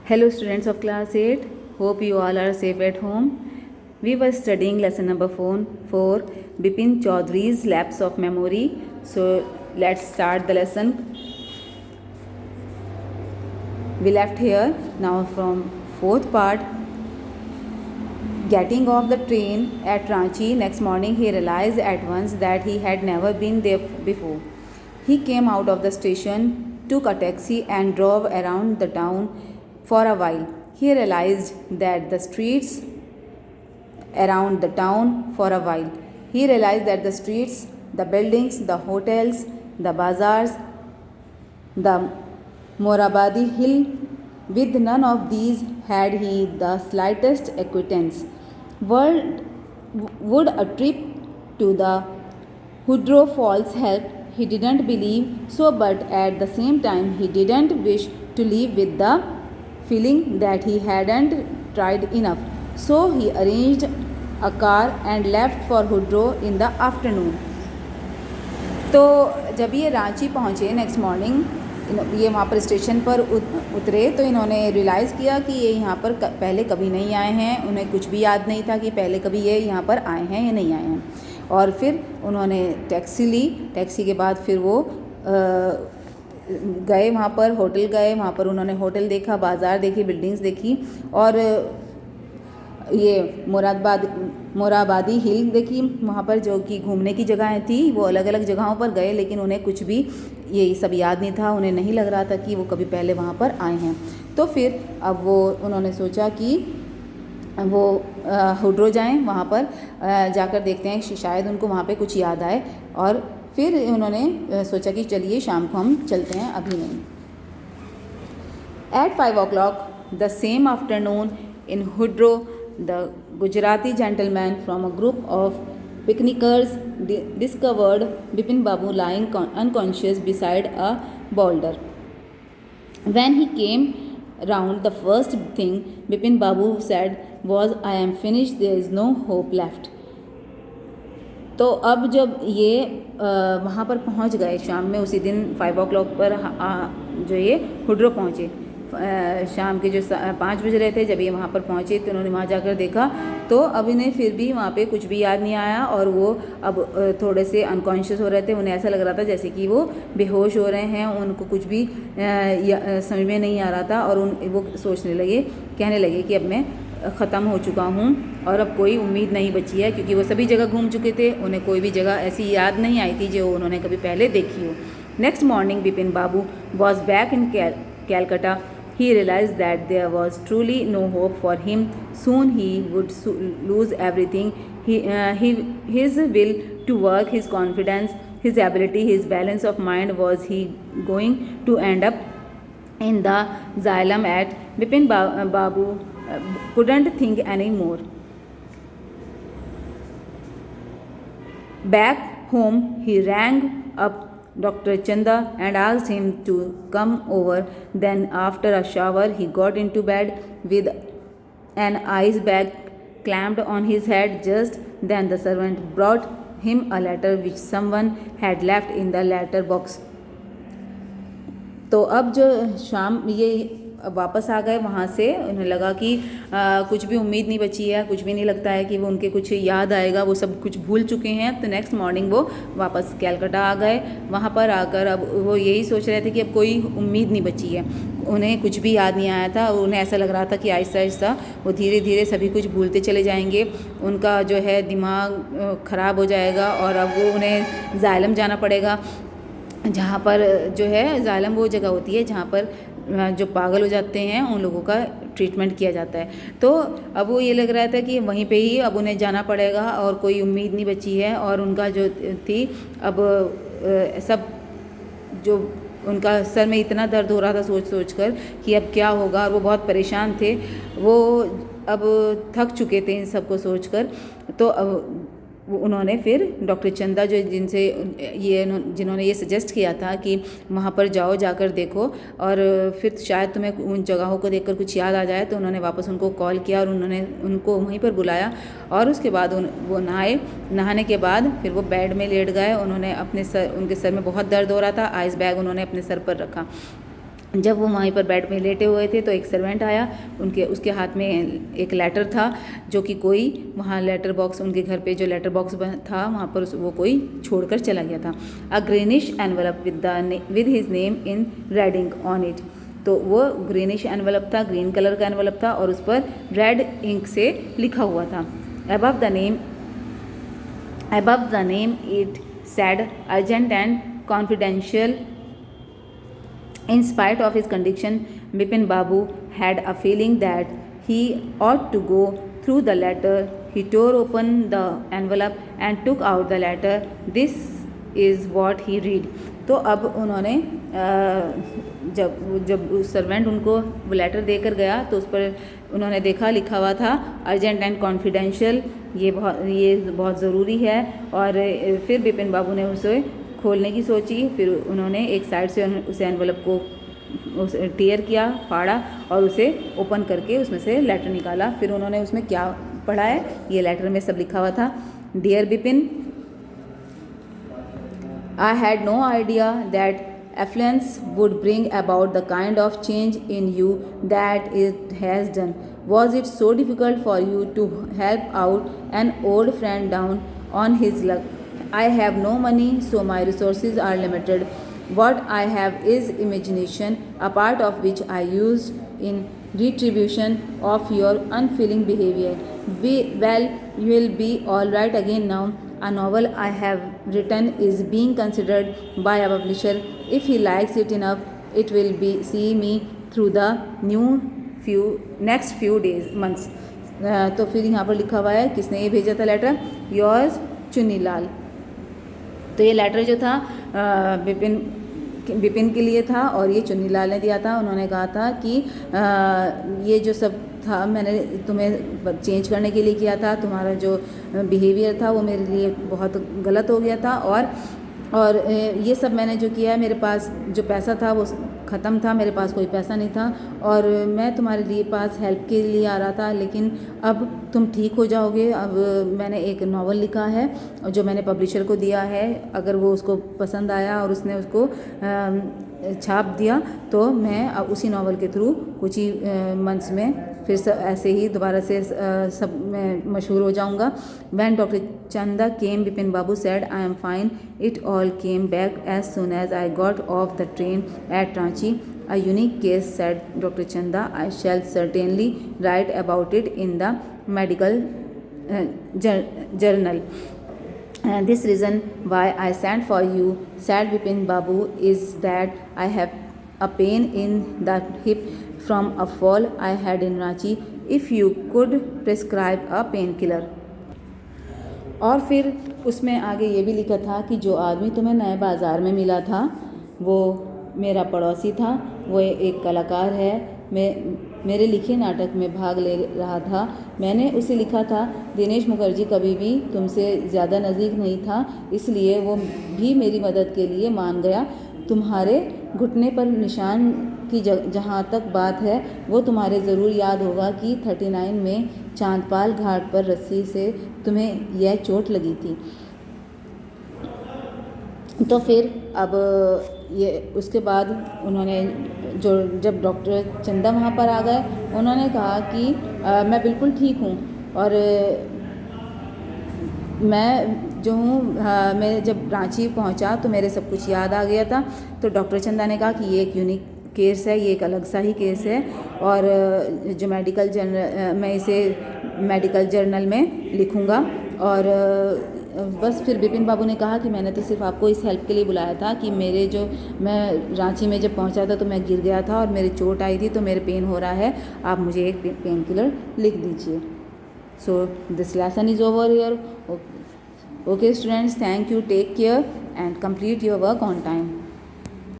Hello students of class 8, hope you all are safe at home. We were studying lesson number 4 Bipin Chaudhary's Lapse of Memory. So let's start the lesson. We left here. Now from fourth part. Getting off the train at Ranchi next morning, he realized at once that he had never been there before. He came out of the station, took a taxi and drove around the town for a while. He realized that the streets around the town for a while. He realized that the streets, the buildings, the hotels, the bazaars, the Morabadi hill, with none of these had he the slightest acquaintance. Would a trip to the Hudro Falls help? He didn't believe so, but at the same time, he didn't wish to leave with the feeling that he hadn't tried enough. So he arranged a car and left for Hudro in the afternoon. तो जब ये रांची पहुँचे next morning, ये वहाँ पर station पर उतरे तो इन्होंने रियलाइज़ किया कि ये यहाँ पर पहले कभी नहीं आए हैं. उन्हें कुछ भी याद नहीं था कि पहले कभी ये यहाँ पर आए हैं या नहीं आए हैं. और फिर उन्होंने टैक्सी ली. टैक्सी के बाद फिर वो गए वहाँ पर, होटल गए. वहाँ पर उन्होंने होटल देखा, बाज़ार देखी, बिल्डिंग्स देखी और ये मोराबादी हिल देखी. वहाँ पर जो कि घूमने की जगहें थी वो अलग अलग जगहों पर गए, लेकिन उन्हें कुछ भी ये सब याद नहीं था. उन्हें नहीं लग रहा था कि वो कभी पहले वहाँ पर आए हैं. तो फिर अब उन्होंने सोचा कि वो हुड्रो जाएं, वहाँ पर जाकर देखते हैं कि शायद उनको वहाँ पे कुछ याद आए. और फिर उन्होंने सोचा कि चलिए शाम को हम चलते हैं, अभी नहीं. At 5 o'clock the same afternoon in Hudro, the Gujarati gentleman from a group of picnickers discovered Bipin Babu lying unconscious beside a boulder. When he came round, the first thing Bipin Babu said was, "I am finished, there is no hope left." तो अब जब ये वहाँ पर पहुँच गए शाम में, उसी दिन 5 o'clock पर जो ये हुड्रो पहुँचे, शाम के जो 5 बज रहे थे जब ये वहाँ पर पहुँचे तो उन्होंने वहाँ जाकर देखा तो अब इन्हें फिर भी वहाँ पे कुछ भी याद नहीं आया. और वो अब थोड़े से अनकॉन्शियस हो रहे थे. उन्हें ऐसा लग रहा था जैसे कि वो बेहोश हो रहे हैं. उनको कुछ भी समझ में नहीं आ रहा था और वो सोचने लगे, कहने लगे कि अब मैं ख़त्म हो चुका हूँ और अब कोई उम्मीद नहीं बची है, क्योंकि वो सभी जगह घूम चुके थे. उन्हें कोई भी जगह ऐसी याद नहीं आई थी जो उन्होंने कभी पहले देखी हो. Next morning Bipin Babu was back in Calcutta. He realized that there was truly no hope for him. Soon he would lose everything. His will to work, his confidence, his ability, his balance of mind. Was he going to end up in the xylem at Bipin Babu couldn't think anymore. Back home, he rang up Dr. Chanda and asked him to come over. Then after a shower he got into bed with an ice bag clamped on his head. Just then the servant brought him a letter which someone had left in the letter box. तो अब जो शाम ये वापस आ गए वहाँ से, उन्हें लगा कि कुछ भी उम्मीद नहीं बची है, कुछ भी नहीं लगता है कि वो उनके कुछ याद आएगा, वो सब कुछ भूल चुके हैं. तो नेक्स्ट मॉर्निंग वो वापस कैलकाटा आ गए. वहाँ पर आकर अब वो यही सोच रहे थे कि अब कोई उम्मीद नहीं बची है. उन्हें कुछ भी याद नहीं आया था. उन्हें ऐसा लग रहा था कि आहिस्ता आहिस्ता वो धीरे धीरे सभी कुछ भूलते चले जाएंगे. उनका जो है दिमाग ख़राब हो जाएगा और अब वो उन्हें ज़ाइलम जाना पड़ेगा, जहाँ पर जो है ज़ाइलम वो जगह होती है जहाँ पर जो पागल हो जाते हैं उन लोगों का ट्रीटमेंट किया जाता है. तो अब वो ये लग रहा था कि वहीं पे ही अब उन्हें जाना पड़ेगा और कोई उम्मीद नहीं बची है. और उनका जो थी अब सब जो उनका सर में इतना दर्द हो रहा था सोच कर कि अब क्या होगा, और वो बहुत परेशान थे. वो अब थक चुके थे इन सब को सोच कर. तो अब उन्होंने फिर डॉक्टर चंदा जो जिन्होंने ये सजेस्ट किया था कि वहाँ पर जाओ, जाकर देखो और फिर शायद तुम्हें उन जगहों को देखकर कुछ याद आ जाए. तो उन्होंने वापस उनको कॉल किया और उन्होंने उनको वहीं पर बुलाया. और उसके बाद वो नहाने के बाद फिर वो बेड में लेट गए. उन्होंने उनके सर में बहुत दर्द हो रहा था. आइस बैग उन्होंने अपने सर पर रखा. जब वो वहीं पर बेड में लेटे हुए थे तो एक सर्वेंट आया, उसके हाथ में एक लेटर था जो कि कोई वहाँ लेटर बॉक्स, उनके घर पे जो लेटर बॉक्स था वहाँ पर वो कोई छोड़कर चला गया था। A greenish envelope with his name in red ink on it. तो वो ग्रीनिश एनवलप था, ग्रीन कलर का एनवलप था और उस पर रेड इंक से लिखा हुआ था। Above the name it sad urgent and confidential. In spite of his condition, Bipin Babu had a feeling that he ought to go through the letter. He tore open the envelope and took out the letter. This is what he read. तो अब उन्होंने जब servant उनको वो letter देकर गया तो उस पर उन्होंने देखा लिखा हुआ था अर्जेंट एंड कॉन्फिडेंशियल, ये बहुत ज़रूरी है। और फिर बिपिन बाबू ने उसे खोलने की सोची। फिर उन्होंने एक साइड से उसे एनवलप को टीयर किया, फाड़ा और उसे ओपन करके उसमें से लेटर निकाला। फिर उन्होंने उसमें क्या पढ़ा है, ये लेटर में सब लिखा हुआ था। Dear Bipin, I had no idea that affluence would bring about the kind of change in you that it has done. Was it so difficult for you to help out an old friend down on his luck? I have no money, so my resources are limited. What I have is imagination, a part of which I used in retribution of your unfeeling behavior. Well, you will be all right again now. A novel I have written is being considered by a publisher. If he likes it enough, it will see me through the next few months. तो फिर यहाँ पर लिखा हुआ है किसने ये भेजा था लेटर, योर्स चुन्नी लाल। तो ये लेटर जो था बिपिन के लिए था और ये चुन्नी लाल ने दिया था। उन्होंने कहा था कि ये जो सब था मैंने तुम्हें चेंज करने के लिए किया था, तुम्हारा जो बिहेवियर था वो मेरे लिए बहुत गलत हो गया था और ये सब मैंने जो किया है, मेरे पास जो पैसा था वो ख़त्म था, मेरे पास कोई पैसा नहीं था और मैं तुम्हारे लिए पास हेल्प के लिए आ रहा था, लेकिन अब तुम ठीक हो जाओगे। अब मैंने एक नावल लिखा है जो मैंने पब्लिशर को दिया है, अगर वो उसको पसंद आया और उसने उसको छाप दिया तो मैं अब उसी नावल के थ्रू कुछ ही मंथ्स में फिर ऐसे ही दोबारा से सब मैं मशहूर हो जाऊंगा। When Dr. Chanda came, Bipin Babu said, I am fine. It all came back as soon as I got off the train at Ranchi. A unique case, said Dr. Chanda. I shall certainly write about it in the medical journal. And this reason why I sent for you, said Bipin Babu, is that I have a pain in the hip from a fall I had in Ranchi. If you could prescribe a painkiller. और फिर उसमें आगे ये भी लिखा था कि जो आदमी तुम्हें नए बाज़ार में मिला था वो मेरा पड़ोसी था, वो एक कलाकार है, मेरे लिखे नाटक में भाग ले रहा था। मैंने उसे लिखा था, दिनेश मुखर्जी कभी भी तुमसे ज़्यादा नज़दीक नहीं था, इसलिए वो भी मेरी मदद के लिए मान गया। तुम्हारे घुटने पर निशान की जहाँ तक बात है वो तुम्हारे ज़रूर याद होगा कि 39 में चांदपाल घाट पर रस्सी से तुम्हें यह चोट लगी थी। तो फिर अब ये उसके बाद उन्होंने जब डॉक्टर चंदा वहाँ पर आ गए, उन्होंने कहा कि मैं बिल्कुल ठीक हूँ और मैं जो हूँ मैं जब रांची पहुँचा तो मेरे सब कुछ याद आ गया था। तो डॉक्टर चंदा ने कहा कि ये एक यूनिक केस है, ये एक अलग सा ही केस है और जो मेडिकल जर्नल मैं इसे मेडिकल जर्नल में लिखूँगा। और बस फिर बिपिन बाबू ने कहा कि मैंने तो सिर्फ आपको इस हेल्प के लिए बुलाया था कि मैं रांची में जब पहुंचा था तो मैं गिर गया था और मेरी चोट आई थी तो मेरे पेन हो रहा है, आप मुझे एक पेन किलर लिख दीजिए। So this lesson is over here. Okay students, thank you, take care and complete your work on time.